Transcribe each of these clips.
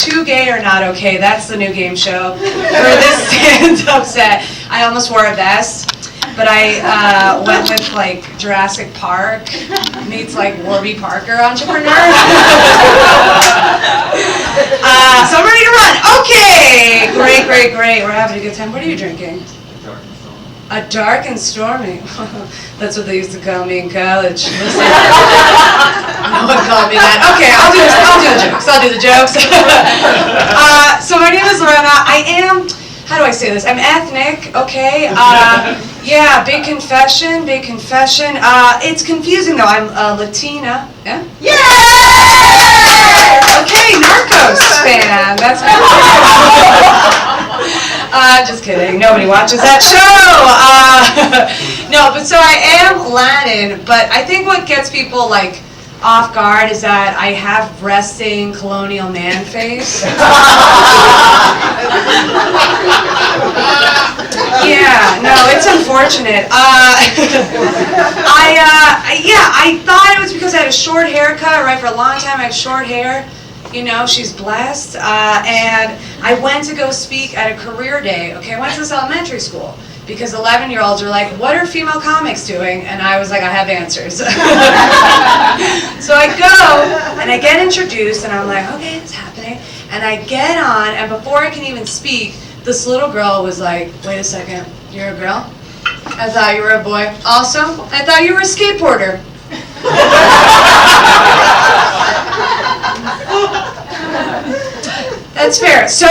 Too Gay or Not Okay, that's the new game show for this stand-up set. I almost wore a vest, but I went with like Jurassic Park meets like Warby Parker entrepreneur. So I'm ready to run. Okay, great. We're having a good time. What are you drinking? A dark and stormy. That's what they used to call me in college. Listen. No one called me that. Okay, I'll do the jokes. So my name is Lorena. I am, how do I say this? I'm ethnic, okay? Yeah, big confession. It's confusing though. I'm Latina. Yeah? Yeah! Okay, Narcos fan. That's just kidding. Nobody watches that show. No, but so I am Latin, but I think what gets people like off guard is that I have resting colonial man face. Yeah, no, it's unfortunate. I thought it was because I had a short haircut, right? For a long time I had short hair. You know, she's blessed. And I went to go speak at a career day. Okay, I went to this elementary school because 11-year-olds were like, what are female comics doing? And I was like, I have answers. So I go, and I get introduced, and I'm like, okay, it's happening. And I get on, and before I can even speak, this little girl was like, wait a second, you're a girl? I thought you were a boy. Also, I thought you were a skateboarder. That's fair. So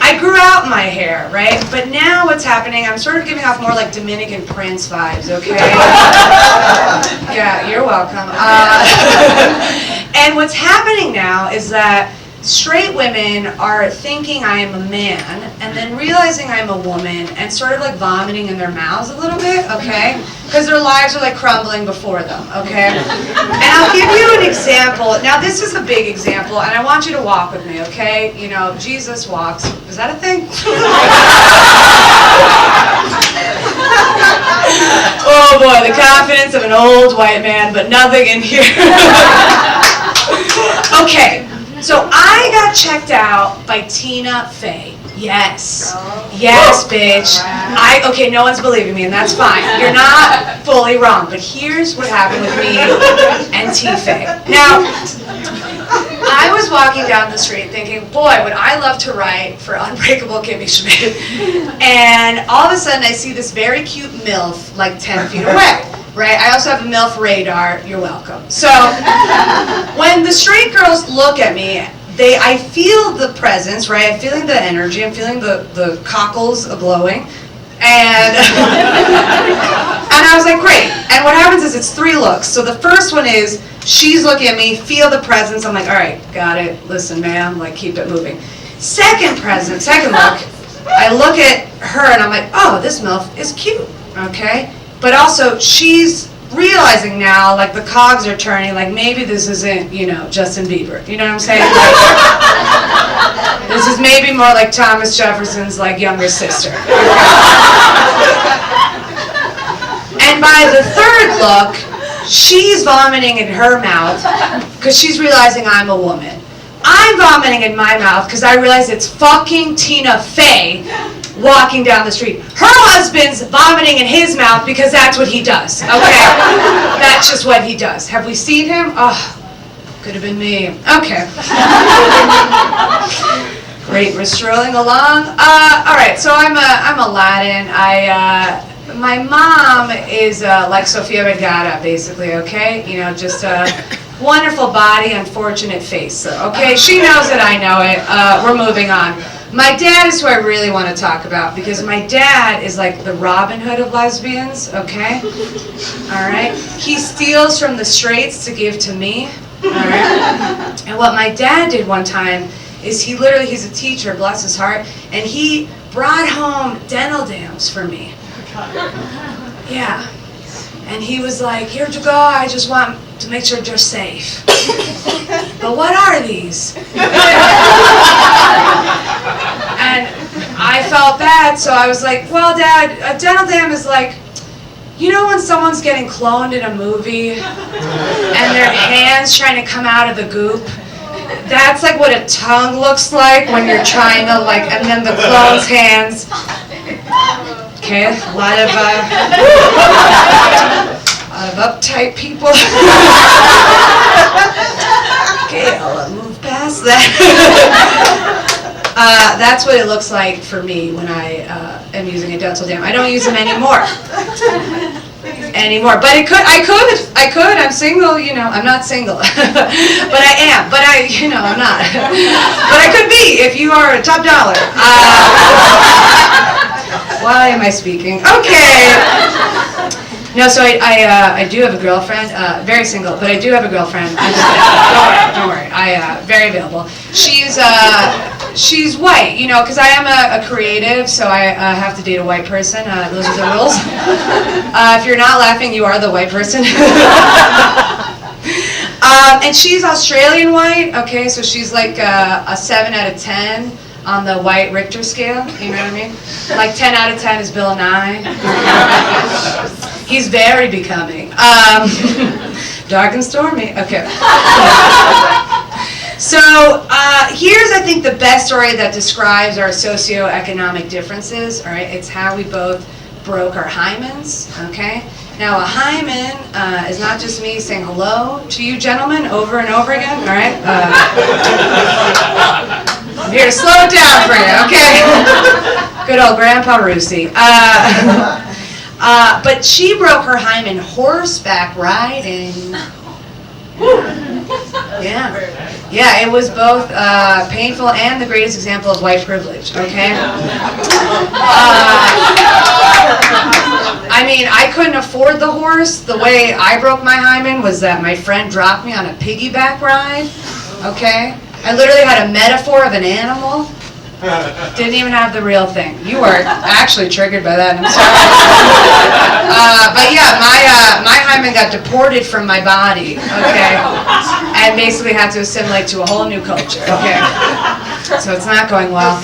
I grew out my hair, right? But now what's happening, I'm sort of giving off more like Dominican Prince vibes, okay? Yeah, you're welcome. And what's happening now is that straight women are thinking I am a man and then realizing I'm a woman and sort of like vomiting in their mouths a little bit, okay? Because their lives are like crumbling before them, okay? And I'll give you an example. Now this is a big example and I want you to walk with me, okay? You know, Jesus walks. Is that a thing? Oh boy, the confidence of an old white man, but nothing in here. Okay. So I got checked out by Tina Fey. Yes. Yes, bitch. Okay, no one's believing me, and that's fine. You're not fully wrong, but here's what happened with me and T Fey. Now, I was walking down the street thinking, boy, would I love to write for Unbreakable Kimmy Schmidt. And all of a sudden, I see this very cute MILF like 10 feet away. Right? I also have a MILF radar. You're welcome. So when the straight girls look at me, I feel the presence, right? I'm feeling the energy. I'm feeling the cockles glowing. And I was like, great. And what happens is it's 3 looks. So the first one is she's looking at me, feel the presence. I'm like, all right, got it. Listen, ma'am, like keep it moving. Second look, I look at her and I'm like, oh, this MILF is cute, okay? But also, she's realizing now, like, the cogs are turning, like, maybe this isn't, you know, Justin Bieber. You know what I'm saying? Like, this is maybe more like Thomas Jefferson's, like, younger sister. And by the third look, she's vomiting in her mouth because she's realizing I'm a woman. I'm vomiting in my mouth because I realize it's fucking Tina Fey walking down the street. Her husband's vomiting in his mouth because that's what he does, okay? That's just what he does. Have we seen him? Oh, could have been me. Okay. Great, we're strolling along. All right, so I'm a Latin. My mom is like Sofia Vergara, basically, okay? You know, just a wonderful body, unfortunate face. So, okay, she knows it, I know it. We're moving on. My dad is who I really want to talk about because my dad is like the Robin Hood of lesbians, okay? All right? He steals from the straights to give to me, all right? And what my dad did one time is he's a teacher, bless his heart, and he brought home dental dams for me. Yeah. And he was like, here to go, I just want to make sure they're safe. But what are these? And I felt bad, so I was like, well, Dad, a dental dam is like, you know when someone's getting cloned in a movie and their hands trying to come out of the goop That's like what a tongue looks like when you're trying to like, and then the clone's hands. Okay, a lot of uptight people. Okay, I'll move past that. That's what it looks like for me when I am using a dental dam. I don't use them anymore. But I could. I'm single, you know. I'm not single, but I am. But I'm not. But I could be if you are a top dollar. Why am I speaking? Okay. No, so I do have a girlfriend. Very single, but I do have a girlfriend. Don't worry. Very available. She's white, you know, because I am a creative, so I have to date a white person. Those are the rules. If you're not laughing, you are the white person. And she's Australian white, okay, so she's like a 7 out of 10 on the white Richter scale, you know what I mean? Like 10 out of 10 is Bill Nye. He's very becoming. Dark and stormy, okay. So here's, I think, the best story that describes our socioeconomic differences, all right? It's how we both broke our hymens, okay? Now, a hymen is not just me saying hello to you gentlemen over and over again, all right? I'm here to slow it down for you, okay? Good old Grandpa Russi. But she broke her hymen horseback riding. Yeah, it was both painful and the greatest example of white privilege, okay? I mean, I couldn't afford the horse. The way I broke my hymen was that my friend dropped me on a piggyback ride, okay? I literally had a metaphor of an animal. Didn't even have the real thing. You were actually triggered by that, I'm sorry. But yeah, my hymen got deported from my body, okay? And basically had to assimilate to a whole new culture, okay? So it's not going well.